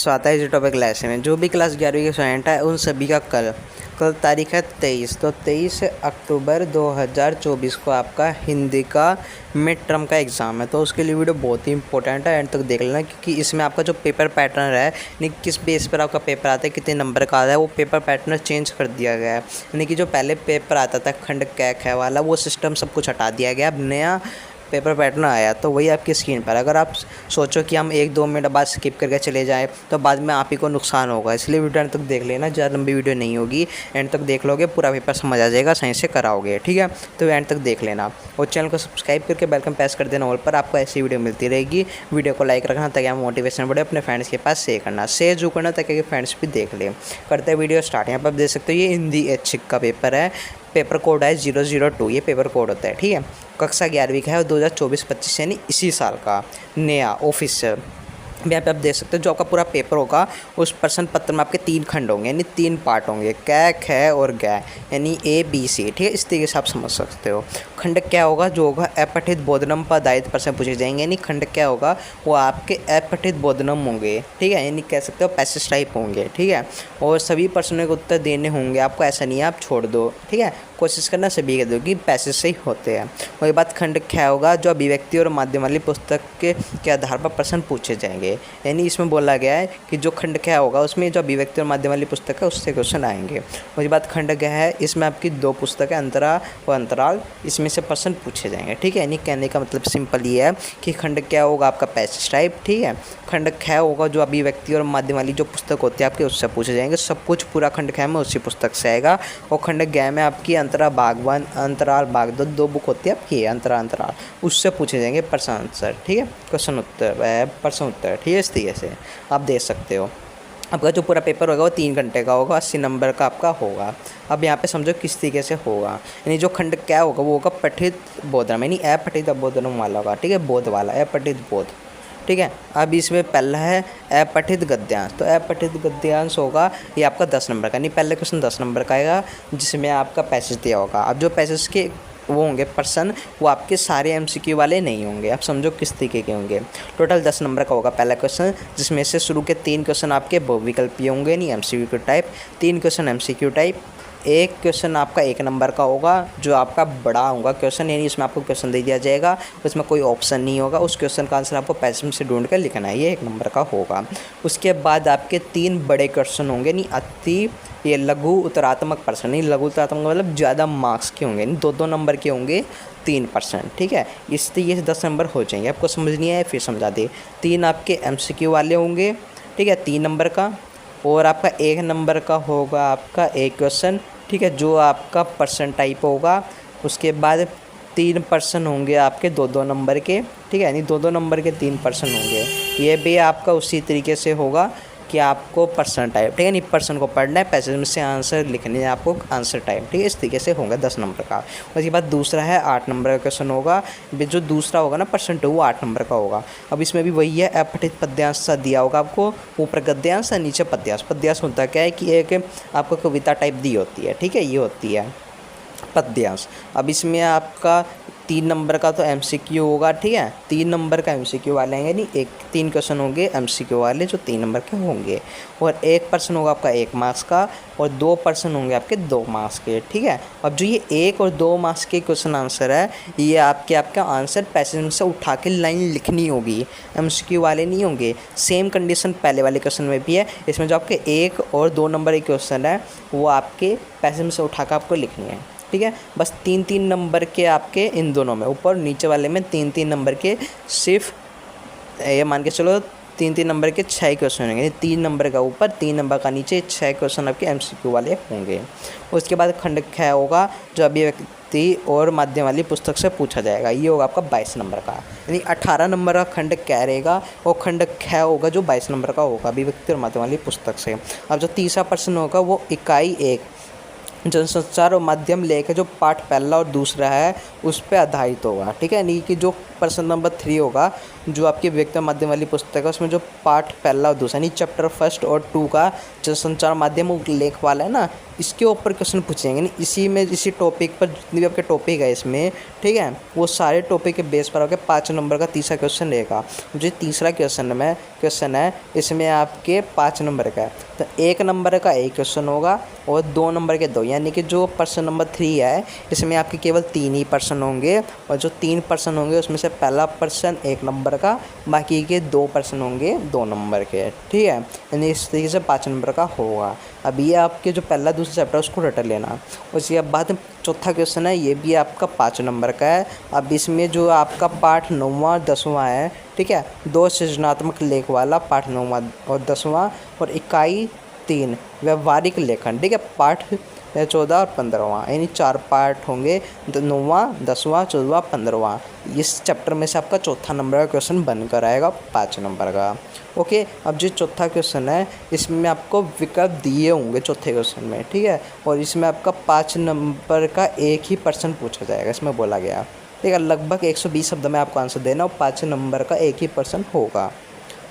स्वागत है इस टॉपिक क्लास में। जो भी क्लास 11वीं के स्टूडेंट है उन सभी का कल तारीख है 23, तो 23 अक्टूबर 2024 को आपका हिंदी का मिड टर्म का एग्ज़ाम है। तो उसके लिए वीडियो बहुत ही इंपॉर्टेंट है, एंड तक देख लेना, क्योंकि इसमें आपका जो पेपर पैटर्न है यानी किस बेस पर आपका पेपर आता है, कितने नंबर का आता है, वो पेपर पैटर्न चेंज कर दिया गया है। यानी कि जो पहले पेपर आता था खंड कै ख वाला, वो सिस्टम सब कुछ हटा दिया गया। अब नया पेपर पैटर्न आया, तो वही आपकी स्क्रीन पर। अगर आप सोचो कि हम 1-2 मिनट बाद स्किप करके चले जाएं तो बाद में आप ही को नुकसान होगा, इसलिए वीडियो एंड तक देख लेना। ज़्यादा लंबी वीडियो नहीं होगी, एंड तक देख लोगे पूरा पेपर समझ आ जाएगा, सही से कराओगे, ठीक है। तो एंड तक देख लेना और चैनल को सब्सक्राइब करके बेल आइकन प्रेस कर देना ऑल पर, आपको ऐसी वीडियो मिलती रहेगी। वीडियो को लाइक रखना ताकि आप मोटिवेशन बढ़े, अपने फ्रेंड्स के पास शेयर करना, शेयर जो करना ताकि फ्रेंड्स भी देख ले। करते हैं वीडियो स्टार्ट। यहाँ पर आप देख सकते हो ये हिंदी ऐच्छिक का पेपर है, पेपर कोड है 002, ये पेपर कोड होता है, ठीक है। कक्षा 11वीं का है और 2024-25 यानी इसी साल का नया ऑफिशियल। यहाँ पे आप देख सकते हो जो आपका पूरा पेपर होगा उस प्रश्न पत्र में आपके 3 खंड होंगे, यानी 3 पार्ट होंगे, कै ख और गै, यानी ABC, ठीक है। इस तरीके से आप समझ सकते हो। खंड क्या होगा, जो होगा अपठित बोधनम पदायित प्रश्न पूछे जाएंगे, यानी खंड क्या होगा वो आपके अपठित बोधनम होंगे, ठीक है, यानी कह सकते हो पैसेज टाइप होंगे, ठीक है। और सभी प्रश्नों के उत्तर देने होंगे आपको, ऐसा नहीं है आप छोड़ दो, ठीक है। कोशिश करना सभी के दो कि पैसेज से ही होते हैं। वही बात खंड क्या होगा, जो अभिव्यक्ति और माध्यम वाली पुस्तक के आधार पर प्रश्न पूछे जाएंगे, यानी इसमें बोला गया है कि जो खंड क्या होगा उसमें जो अभिव्यक्ति और माध्यम वाली पुस्तक है उससे क्वेश्चन आएंगे। वही बात खंड क्या है, इसमें आपकी 2 पुस्तक है, अंतरा और अंतराल, इसमें से प्रश्न पूछे जाएंगे, ठीक है। यानी कहने का मतलब सिंपल ये है कि खंड क्या होगा आपका पैसेज टाइप, ठीक है। खंड ख होगा जो अभिव्यक्ति और माध्यम वाली जो पुस्तक होती है आपके उससे पूछे जाएंगे, सब कुछ पूरा खंड ख में उसी पुस्तक से आएगा। और खंड ग में आपकी अंतरा भाग 1 अंतराल भाग 2 बुक होती है आपकी अंतराल, उससे पूछे जाएंगे प्रश्न आंसर, ठीक है, क्वेश्चन उत्तर प्रश्न उत्तर, ठीक है। इस तरीके से आप देख सकते हो। आपका जो पूरा पेपर होगा वो 3 घंटे का होगा, 80 नंबर का आपका होगा। अब यहाँ पे समझो किस तरीके से होगा, यानी जो खंड क्या होगा वो होगा पठित बोधनम, यानी अपठित बोधनम वाला होगा, ठीक है, बोध वाला अपठित बोध, ठीक है। अब इसमें पहला है अपठित गद्यांश, तो अपठित गद्यांश होगा ये आपका 10 नंबर का, नहीं पहले क्वेश्चन 10 नंबर का आएगा जिसमें आपका पैसेज दिया होगा। अब जो पैसेज के वो होंगे प्रश्न वो आपके सारे MCQ वाले नहीं होंगे, आप समझो किस तरीके के होंगे। टोटल 10 नंबर का होगा पहला क्वेश्चन, जिसमें से शुरू के 3 क्वेश्चन आपके बहुविकल्पीय होंगे, नहीं MCQ type, 3 question MCQ type, 1 question आपका 1 नंबर का होगा जो आपका बड़ा होगा क्वेश्चन, यानी इसमें आपको क्वेश्चन दे दिया जाएगा, उसमें कोई ऑप्शन नहीं होगा, उस क्वेश्चन का आंसर आपको पैसेज में से ढूंढ कर लिखना है, ये 1 नंबर का होगा। उसके बाद आपके 3 बड़े क्वेश्चन होंगे, नहीं अति ये लघु उत्तरात्मक प्रश्न, नहीं लघु उत्तरात्मक मतलब ज़्यादा मार्क्स के होंगे, नहीं 2-2 नंबर के होंगे, 3%, ठीक है। इस तरीके से 10 नंबर हो जाएंगे। आपको समझ नहीं आया फिर समझा दे। 3 आपके MCQ वाले होंगे, ठीक है, 3 नंबर का, और आपका 1 नंबर का होगा आपका 1 क्वेश्चन, ठीक है, जो आपका पर्सन टाइप होगा। उसके बाद 3% होंगे आपके 2-2 नंबर के, ठीक है, यानी 2-2 नंबर के 3% होंगे। ये भी आपका उसी तरीके से होगा कि आपको पर्सन टाइप, ठीक है, नहीं पर्सन को पढ़ना है, पैसेज में से आंसर लिखने हैं आपको आंसर टाइप, ठीक है। इस तरीके से होगा 10 नंबर का। उसके बाद दूसरा है 8 नंबर का क्वेश्चन होगा, जो दूसरा होगा ना पर्सन 2 वो 8 नंबर का होगा। अब इसमें भी वही है, अपठित पद्यांश सा दिया होगा आपको, ऊपर गद्यांश नीचे पद्यांश। पद्यांश होता क्या है कि एक आपको कविता टाइप दी होती है, ठीक है, ये होती है पद्यांश। अब इसमें आपका 3 नंबर का तो MCQ होगा, ठीक है, 3 नंबर का MCQ वाले हैं, यानी 3 क्वेश्चन होंगे MCQ वाले जो 3 नंबर के होंगे, और 1% होगा आपका 1 मार्क्स का, और 2% होंगे आपके 2 मार्क्स के, ठीक है। अब जो ये 1 और 2 मार्क्स के क्वेश्चन आंसर है ये आपका आंसर पैसेज में से उठा के लाइन लिखनी होगी, MCQ वाले नहीं होंगे। सेम कंडीशन पहले वाले क्वेश्चन में भी है, इसमें जो आपके 1 और 2 नंबर के क्वेश्चन है वो आपके पैसेज में से उठा कर आपको लिखनी है, ठीक है। बस 3-3 नंबर के आपके इन दोनों में, ऊपर नीचे वाले में 3-3 नंबर के, सिर्फ ये मान के चलो 3-3 नंबर के 6 क्वेश्चन होंगे, 3 नंबर का ऊपर 3 नंबर का नीचे, 6 क्वेश्चन आपके MCQ वाले होंगे। उसके बाद खंड ख होगा जो अभिव्यक्ति और माध्यम वाली पुस्तक से पूछा जाएगा, ये होगा आपका 22 नंबर का, यानी 18 नंबर का खंड क रहेगा, और खंड ख होगा जो 22 नंबर का होगा अभिव्यक्ति और माध्यम वाली पुस्तक से। अब जो तीसरा प्रश्न होगा वो इकाई 1 जनसंचार और माध्यम लेख जो पाठ पहला और दूसरा है उस पर आधारित होगा, ठीक है। यानी कि जो प्रश्न नंबर 3 होगा जो आपकी व्यक्ति माध्यम वाली पुस्तक है उसमें जो पाठ पहला और दूसरा, यानी चैप्टर 1 और 2 का जनसंचार माध्यम लेख वाला है ना, इसके ऊपर क्वेश्चन पूछेंगे नहीं, इसी में इसी टॉपिक पर जितने भी आपके टॉपिक है इसमें, ठीक है, वो सारे टॉपिक के बेस पर आपके 5 नंबर का तीसरा क्वेश्चन रहेगा। जो तीसरा क्वेश्चन है इसमें आपके 5 नंबर का है, तो 1 नंबर का एक क्वेश्चन होगा और 2 नंबर के 2, यानी कि जो पर्सन नंबर 3 है इसमें आपके केवल 3 ही पर्सन होंगे, और जो 3 पर्सन होंगे उसमें से पहला पर्सन 1 नंबर का, बाकी के 2 पर्सन होंगे 2 नंबर के, ठीक है, यानी इस तरीके से 5 नंबर का होगा। अब ये आपके जो पहला दूसरा चैप्टर उसको रट लेना। उसके बाद चौथा क्वेश्चन है, ये भी आपका 5 नंबर का है। अब इसमें जो आपका पाठ 9वां 10वां है, ठीक है, 2 सृजनात्मक लेख वाला पाठ 9वां और 10वां, और इकाई 3 व्यवहारिक लेखन, ठीक है, पाठ 14 और 15वां, यानी 4 पार्ट होंगे, 9वां 10वां 14वां 15वां। इस चैप्टर में से आपका चौथा नंबर का क्वेश्चन बनकर आएगा 5 नंबर का। ओके, अब जो चौथा क्वेश्चन है इसमें आपको विकल्प दिए होंगे चौथे क्वेश्चन में, ठीक है, और इसमें आपका 5 नंबर का एक ही पर्सन पूछा जाएगा, इसमें बोला गया, ठीक है, लगभग 120 शब्द में आपको आंसर देना और 5 नंबर का एक ही पर्सन होगा।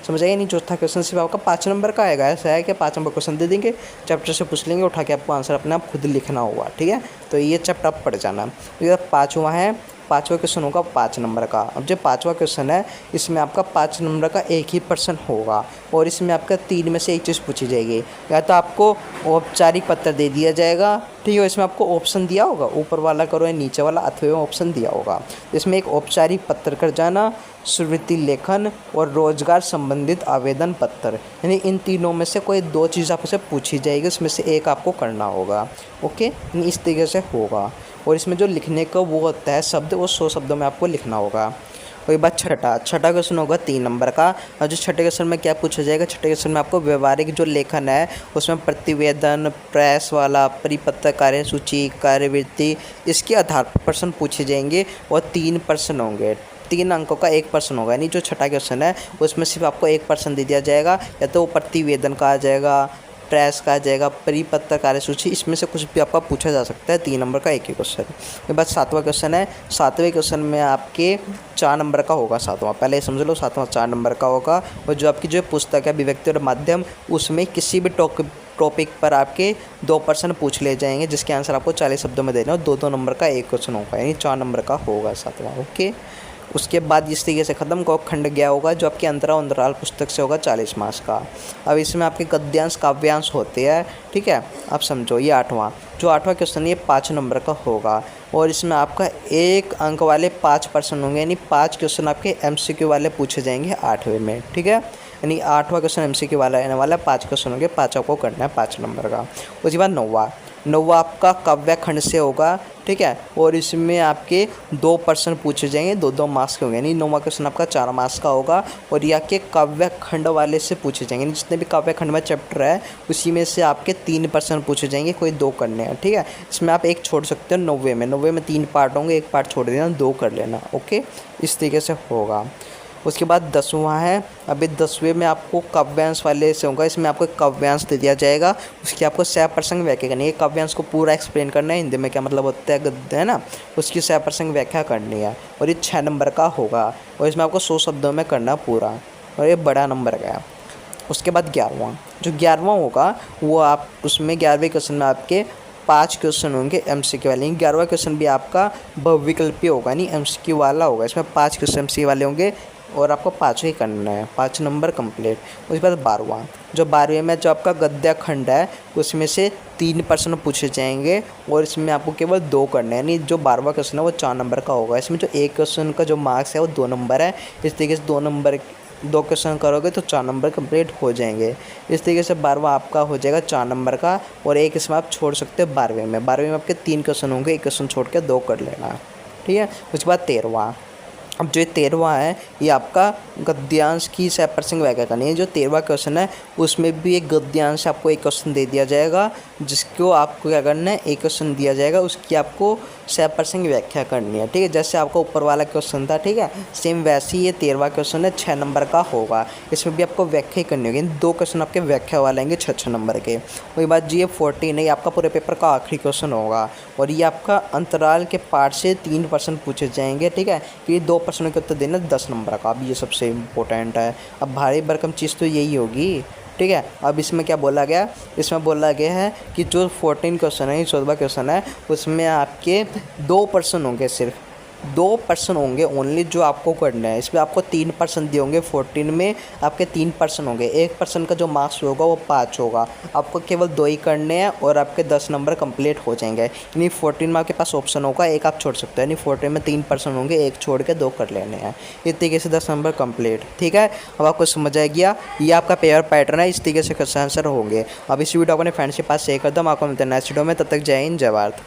समझ आइए नहीं, चौथा क्वेश्चन सिर्फ आपका 5 नंबर का आएगा, ऐसा है कि 5 नंबर क्वेश्चन दे देंगे, चैप्टर से पूछ लेंगे, उठा के आपको आंसर अपने आप खुद लिखना होगा, ठीक है, तो ये चैप्टर आप पढ़ जाना। तो 5वां है, 5वां क्वेश्चन होगा 5 नंबर का। अब जो 5वां क्वेश्चन है इसमें आपका 5 नंबर का एक ही पर्सन होगा, और इसमें आपका 3 में से एक चीज़ पूछी जाएगी, या तो आपको औपचारिक पत्र दे दिया जाएगा, ठीक है, इसमें आपको ऑप्शन दिया होगा, ऊपर वाला करो या नीचे वाला, अथवा ऑप्शन दिया होगा, इसमें एक औपचारिक पत्र कर जाना, स्मृति लेखन और रोजगार संबंधित आवेदन पत्र, यानी इन तीनों में से कोई 2 चीज़ आपसे पूछी जाएगी, उसमें से एक आपको करना होगा। ओके, यानी इस तरीके से होगा, और इसमें जो लिखने का वो होता है शब्द, वो 100 शब्दों में आपको लिखना होगा। वही बात छठा क्वेश्चन होगा 3 नंबर का, और जो छठे क्वेश्चन में क्या पूछा जाएगा, छठे क्वेश्चन में आपको व्यवहारिक जो लेखन है उसमें प्रतिवेदन, प्रेस वाला, परिपत्र, कार्यसूची, कार्यवृत्ति, इसके आधार पर प्रश्न पूछे जाएंगे, और 3 प्रश्न होंगे, 3 अंकों का 1 प्रश्न होगा, यानी जो छठा क्वेश्चन है उसमें सिर्फ आपको 1 प्रश्न दे दिया जाएगा, या तो वो प्रतिवेदन का आ जाएगा, प्रेस का आ जाएगा, परिपत्र, कार्यसूची, इसमें से कुछ भी आपका पूछा जा सकता है, 3 नंबर का एक ही क्वेश्चन। उसके बाद 7वां क्वेश्चन है, 7वें क्वेश्चन में आपके 4 नंबर का होगा, 7वां पहले ही समझ लो, 7वां 4 नंबर का होगा, और जो आपकी जो पुस्तक है अभिव्यक्ति और माध्यम, उसमें किसी भी टॉपिक पर आपके 2 प्रश्न पूछ ले जाएंगे, जिसके आंसर आपको 40 शब्दों में देना, और 2-2 नंबर का एक क्वेश्चन होगा, यानी 4 नंबर का होगा 7वां। ओके, उसके बाद इस तरीके से ख़त्म को खंड गया होगा, जो आपके अंतराल पुस्तक से होगा 40 मार्क्स का। अब इसमें आपके गद्यांश काव्यांश होते हैं, ठीक है, आप समझो। ये 8वां क्वेश्चन ये 5 नंबर का होगा, और इसमें आपका 1 अंक वाले 5 प्रश्न होंगे, यानी 5 क्वेश्चन आपके MCQ वाले पूछे जाएंगे 8वें में, ठीक है, यानी 8वां क्वेश्चन MCQ वाला रहने वाला, 5 क्वेश्चन होंगे, 5 आपको करना है 5 नंबर का। उसके बाद 9वां आपका काव्य खंड से होगा, ठीक है, और इसमें आपके 2 प्रश्न पूछे जाएंगे, 2-2 मार्क्स के होंगे, यानी 9वां क्वेश्चन आपका 4 मार्क्स का होगा, और ये आपके काव्य खंड वाले से पूछे जाएंगे, जितने भी काव्य खंड में चैप्टर है उसी में से आपके 3 प्रश्न पूछे जाएंगे, कोई 2 करने हैं, ठीक है, इसमें आप एक छोड़ सकते हो 90 में 3 पार्ट होंगे, 1 पार्ट छोड़ देना, 2 कर लेना। ओके, इस तरीके से होगा। उसके बाद 10वां है, अभी 10वें में आपको काव्यांश वाले से होगा, इसमें आपको काव्यांश दे दिया जाएगा, उसकी आपको 6 प्रसंग व्याख्या करनी है, काव्यांश को पूरा एक्सप्लेन करना है, हिंदी में क्या मतलब होता है गद्य, है ना, उसकी 6 प्रसंग व्याख्या करनी है, और ये 6 नंबर का होगा, और इसमें आपको 100 शब्दों में करना पूरा, और ये बड़ा नंबर का है। उसके बाद 11वां होगा, वो आप उसमें 11वें क्वेश्चन में आपके 5 क्वेश्चन होंगे MCQ वाले, 11वां क्वेश्चन भी आपका बहुविकल्पीय होगा, नहीं MCQ वाला होगा, इसमें 5 क्वेश्चन MCQ वाले होंगे, और आपको 5 ही करना है, 5 नंबर कंप्लीट। उसके बाद 12वें में जो आपका गद्य खंड है उसमें से 3 प्रश्न पूछे जाएंगे, और इसमें आपको केवल 2 करने हैं, यानी जो 12वां क्वेश्चन है वो 4 नंबर का होगा, इसमें जो एक क्वेश्चन का जो मार्क्स है वो 2 नंबर है, इस तरीके से 2 क्वेश्चन करोगे तो 4 नंबर कंप्लीट हो जाएंगे। इस तरीके से 12वां आपका हो जाएगा 4 नंबर का, और एक इसमें आप छोड़ सकते हो 12वें में आपके 3 क्वेश्चन होंगे, 1 क्वेश्चन छोड़ के 2 कर लेना, ठीक है। उसके बाद 13वां, अब जो 13वां है ये आपका गद्यांश की 6 प्रसंग व्याख्या करनी है। जो 13वां क्वेश्चन है उसमें भी एक गद्यांश आपको 1 क्वेश्चन दे दिया जाएगा, जिसको आपको क्या करना है, 1 क्वेश्चन दिया जाएगा, उसकी आपको 6 प्रसंग व्याख्या करनी है, ठीक है, जैसे आपका ऊपर वाला क्वेश्चन था, ठीक है, सेम वैसे ही ये 13वां क्वेश्चन है, 6 नंबर का होगा, इसमें भी आपको व्याख्या ही करनी होगी, 2 क्वेश्चन आपके व्याख्या वाले आएंगे 6 नंबर के। वही बात जी, ये 14 है, आपका पूरे पेपर का आखिरी क्वेश्चन होगा, और ये आपका अंतराल के पार्ट से 3 प्रश्न पूछे जाएंगे, ठीक है, कि 2 प्रश्नों के उत्तर देना 10 नंबर का, अब ये सबसे इम्पोर्टेंट है। अब भारी भरकम चीज़ तो यही होगी, ठीक है। अब इसमें क्या बोला गया, इसमें बोला गया है कि जो 14 क्वेश्चन है, 14वां क्वेश्चन है, उसमें आपके 2% होंगे, सिर्फ 2% होंगे ओनली जो आपको करना है। इसमें आपको 3% दिए होंगे, 14 में आपके 3% होंगे। 1% का जो मार्क्स होगा वो 5 होगा। आपको केवल 2 ही करने हैं और आपके 10 नंबर कंप्लीट हो जाएंगे। यानी 14 में आपके पास ऑप्शन होगा, एक आप छोड़ सकते हो। यानी 14 में 3% होंगे, एक छोड़ के 2 कर लेने हैं। इस तरीके से 10 नंबर कंप्लीट। ठीक है, अब आपको समझ आ गया, ये आपका पेपर पैटर्न है, इस तरीके से क्वेश्चन आंसर होंगे। अब इस वीडियो को अपने फ्रेंड्स के पास शेयर कर दो। हम आपको मिलते हैं नेक्स्ट वीडियो में, तब तक जय हिंद, जय भारत।